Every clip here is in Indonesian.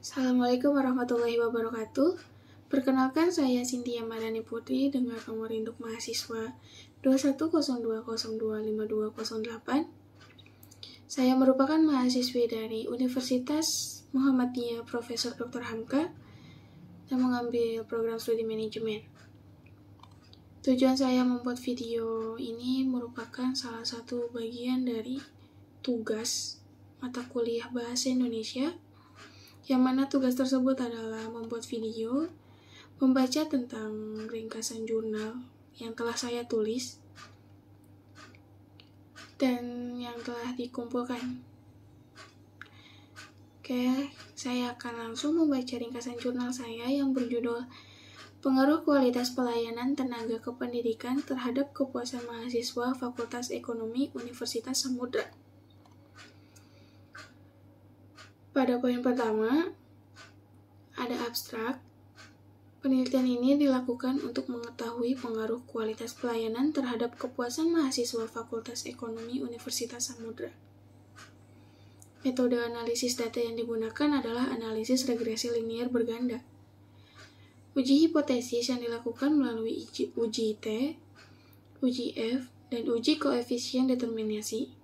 Assalamualaikum warahmatullahi wabarakatuh. Perkenalkan, saya Cynthia Madani Putri dengan nomor induk mahasiswa 2102025208. Saya merupakan mahasiswi dari Universitas Muhammadiyah Profesor Dr. Hamka dan mengambil program studi manajemen. Tujuan saya membuat video ini merupakan salah satu bagian dari tugas mata kuliah Bahasa Indonesia, yang mana tugas tersebut adalah membuat video, membaca tentang ringkasan jurnal yang telah saya tulis, dan yang telah dikumpulkan. Oke, saya akan langsung membaca ringkasan jurnal saya yang berjudul Pengaruh Kualitas Pelayanan Tenaga Kependidikan Terhadap Kepuasan Mahasiswa Fakultas Ekonomi Universitas Samudra. Pada poin pertama, ada abstrak. Penelitian ini dilakukan untuk mengetahui pengaruh kualitas pelayanan terhadap kepuasan mahasiswa Fakultas Ekonomi Universitas Samudra. Metode analisis data yang digunakan adalah analisis regresi linier berganda. Uji hipotesis yang dilakukan melalui uji T, uji F, dan uji koefisien determinasi.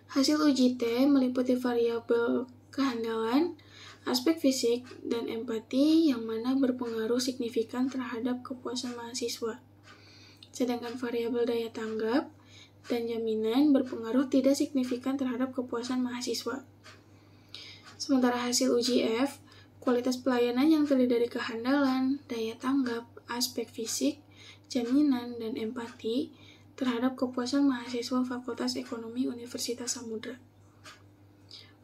Hasil uji T meliputi variabel kehandalan, aspek fisik, dan empati yang mana berpengaruh signifikan terhadap kepuasan mahasiswa. Sedangkan variabel daya tanggap dan jaminan berpengaruh tidak signifikan terhadap kepuasan mahasiswa. Sementara hasil uji F, kualitas pelayanan yang terdiri dari kehandalan, daya tanggap, aspek fisik, jaminan, dan empati terhadap kepuasan mahasiswa Fakultas Ekonomi Universitas Samudra.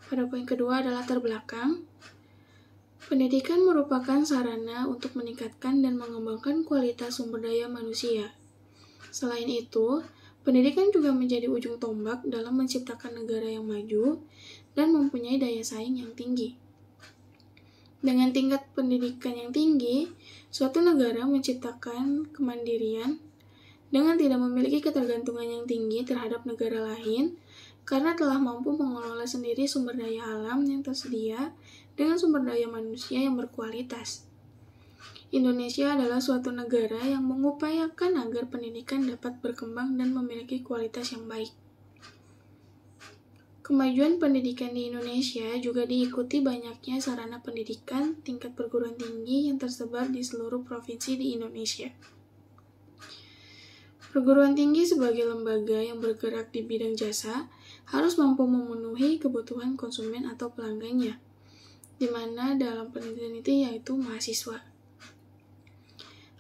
Pada poin kedua adalah terbelakang. Pendidikan merupakan sarana untuk meningkatkan dan mengembangkan kualitas sumber daya manusia. Selain itu, pendidikan juga menjadi ujung tombak dalam menciptakan negara yang maju dan mempunyai daya saing yang tinggi. Dengan tingkat pendidikan yang tinggi, suatu negara menciptakan kemandirian dengan tidak memiliki ketergantungan yang tinggi terhadap negara lain karena telah mampu mengelola sendiri sumber daya alam yang tersedia dengan sumber daya manusia yang berkualitas. Indonesia adalah suatu negara yang mengupayakan agar pendidikan dapat berkembang dan memiliki kualitas yang baik. Kemajuan pendidikan di Indonesia juga diikuti banyaknya sarana pendidikan tingkat perguruan tinggi yang tersebar di seluruh provinsi di Indonesia. Perguruan tinggi sebagai lembaga yang bergerak di bidang jasa harus mampu memenuhi kebutuhan konsumen atau pelanggannya, di mana dalam penelitian itu yaitu mahasiswa.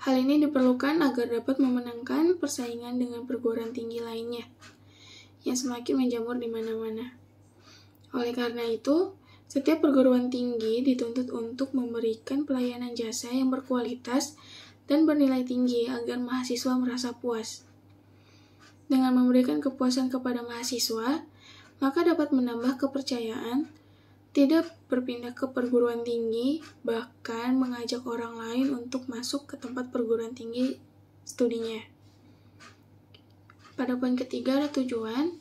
Hal ini diperlukan agar dapat memenangkan persaingan dengan perguruan tinggi lainnya yang semakin menjamur di mana-mana. Oleh karena itu, setiap perguruan tinggi dituntut untuk memberikan pelayanan jasa yang berkualitas dan bernilai tinggi agar mahasiswa merasa puas. Dengan memberikan kepuasan kepada mahasiswa, maka dapat menambah kepercayaan, tidak berpindah ke perguruan tinggi, bahkan mengajak orang lain untuk masuk ke tempat perguruan tinggi studinya. Pada poin ketiga ada tujuan.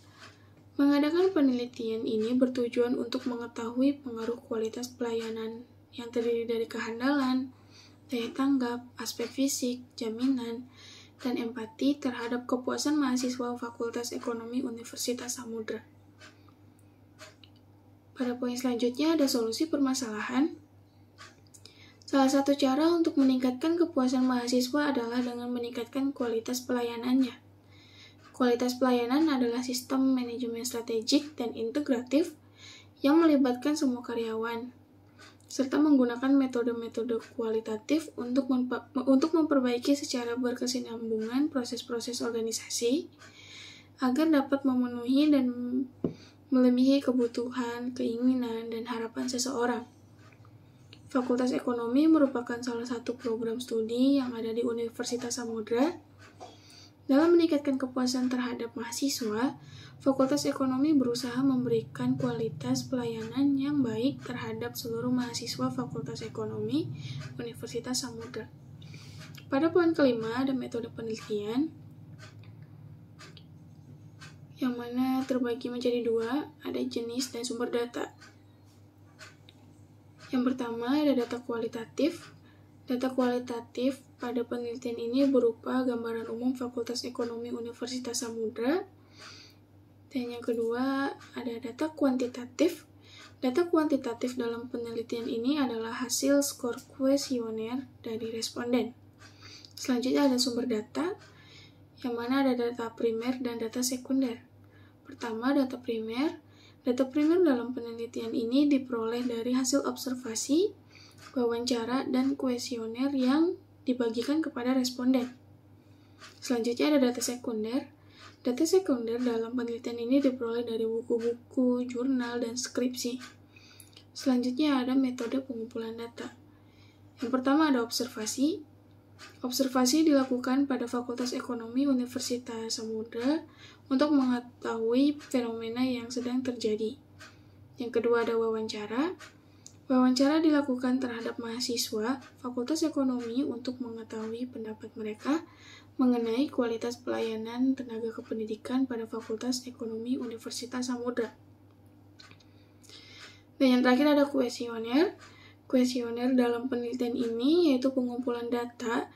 Mengadakan penelitian ini bertujuan untuk mengetahui pengaruh kualitas pelayanan yang terdiri dari kehandalan, daya tanggap, aspek fisik, jaminan, dan empati terhadap kepuasan mahasiswa Fakultas Ekonomi Universitas Samudra. Pada poin selanjutnya ada solusi permasalahan. Salah satu cara untuk meningkatkan kepuasan mahasiswa adalah dengan meningkatkan kualitas pelayanannya. Kualitas pelayanan adalah sistem manajemen strategik dan integratif yang melibatkan semua karyawan, serta menggunakan metode-metode kualitatif untuk memperbaiki secara berkesinambungan proses-proses organisasi agar dapat memenuhi dan melebihi kebutuhan, keinginan, dan harapan seseorang. Fakultas Ekonomi merupakan salah satu program studi yang ada di Universitas Samudra. Dalam meningkatkan kepuasan terhadap mahasiswa, Fakultas Ekonomi berusaha memberikan kualitas pelayanan yang baik terhadap seluruh mahasiswa Fakultas Ekonomi Universitas Samudra. Pada poin kelima ada metode penelitian, yang mana terbagi menjadi dua, ada jenis dan sumber data. Yang pertama ada data kualitatif. Data kualitatif pada penelitian ini berupa gambaran umum Fakultas Ekonomi Universitas Samudra. Dan yang kedua ada data kuantitatif. Data kuantitatif dalam penelitian ini adalah hasil skor kuesioner dari responden. Selanjutnya ada sumber data, yang mana ada data primer dan data sekunder. Pertama, data primer. Data primer dalam penelitian ini diperoleh dari hasil observasi, wawancara, dan kuesioner yang dibagikan kepada responden. Selanjutnya ada data sekunder. Data sekunder dalam penelitian ini diperoleh dari buku-buku, jurnal, dan skripsi. Selanjutnya ada metode pengumpulan data. Yang pertama ada observasi. Observasi dilakukan pada Fakultas Ekonomi Universitas Samudra untuk mengetahui fenomena yang sedang terjadi. Yang kedua ada wawancara. Wawancara dilakukan terhadap mahasiswa Fakultas Ekonomi untuk mengetahui pendapat mereka mengenai kualitas pelayanan tenaga kependidikan pada Fakultas Ekonomi Universitas Samudra. Dan yang terakhir ada kuesioner. Kuesioner dalam penelitian ini yaitu pengumpulan data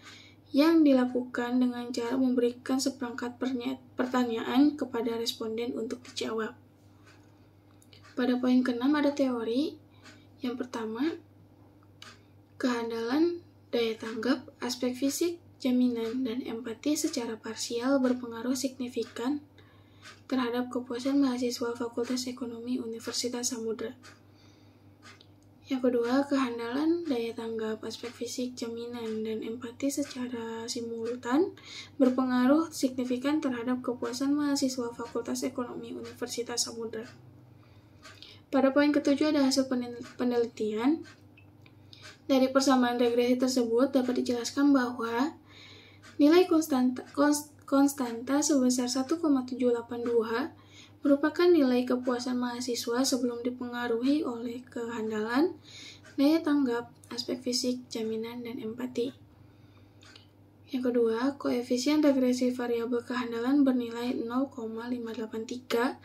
yang dilakukan dengan cara memberikan seperangkat pertanyaan kepada responden untuk dijawab. Pada poin ke-6 ada teori. Yang pertama, kehandalan, daya tanggap, aspek fisik, jaminan, dan empati secara parsial berpengaruh signifikan terhadap kepuasan mahasiswa Fakultas Ekonomi Universitas Samudra. Yang kedua, kehandalan, daya tanggap, aspek fisik, jaminan, dan empati secara simultan berpengaruh signifikan terhadap kepuasan mahasiswa Fakultas Ekonomi Universitas Samudra. Pada poin ke-7 ada hasil penelitian. Dari persamaan regresi tersebut dapat dijelaskan bahwa nilai konstanta sebesar 1,782 merupakan nilai kepuasan mahasiswa sebelum dipengaruhi oleh kehandalan, daya tanggap, aspek fisik, jaminan, dan empati. Yang kedua, koefisien regresi variabel kehandalan bernilai 0,583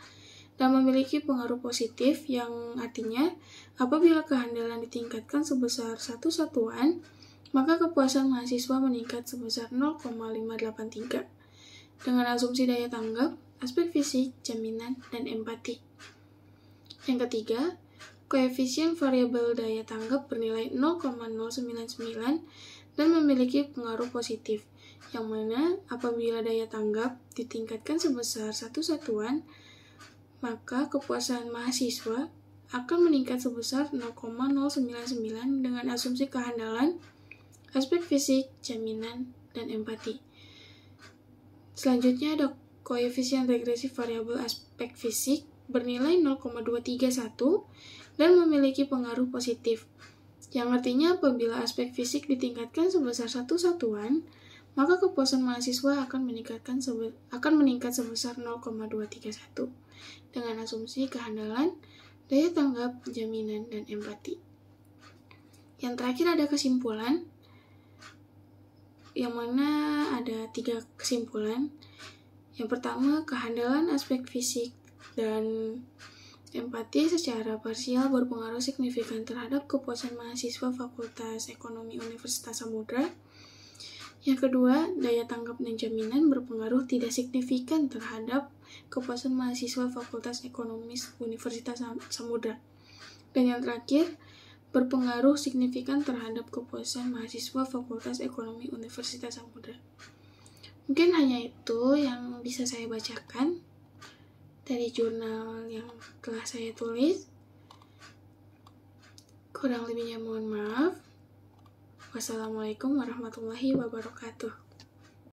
dan memiliki pengaruh positif, yang artinya apabila kehandalan ditingkatkan sebesar 1 satuan, maka kepuasan mahasiswa meningkat sebesar 0,583 dengan asumsi daya tanggap, aspek fisik, jaminan, dan empati. Yang ketiga, koefisien variabel daya tanggap bernilai 0,099 dan memiliki pengaruh positif, yang mana apabila daya tanggap ditingkatkan sebesar 1 satuan, maka kepuasan mahasiswa akan meningkat sebesar 0,099 dengan asumsi kehandalan, aspek fisik, jaminan, dan empati. Selanjutnya ada koefisien regresi variabel aspek fisik bernilai 0,231 dan memiliki pengaruh positif, yang artinya apabila aspek fisik ditingkatkan sebesar 1 satuan, maka kepuasan mahasiswa akan meningkat sebesar 0,231 dengan asumsi kehandalan, daya tanggap, jaminan, dan empati. Yang terakhir ada kesimpulan, yang mana ada 3 kesimpulan. Yang pertama, kehandalan aspek fisik dan empati secara parsial berpengaruh signifikan terhadap kepuasan mahasiswa Fakultas Ekonomi Universitas Samudra. Yang kedua, daya tanggap dan jaminan berpengaruh tidak signifikan terhadap kepuasan mahasiswa Fakultas Ekonomi Universitas Samudra. Dan yang terakhir, berpengaruh signifikan terhadap kepuasan mahasiswa Fakultas Ekonomi Universitas Samudra. Mungkin hanya itu yang bisa saya bacakan dari jurnal yang telah saya tulis. Kurang lebihnya mohon maaf. Wassalamualaikum warahmatullahi wabarakatuh.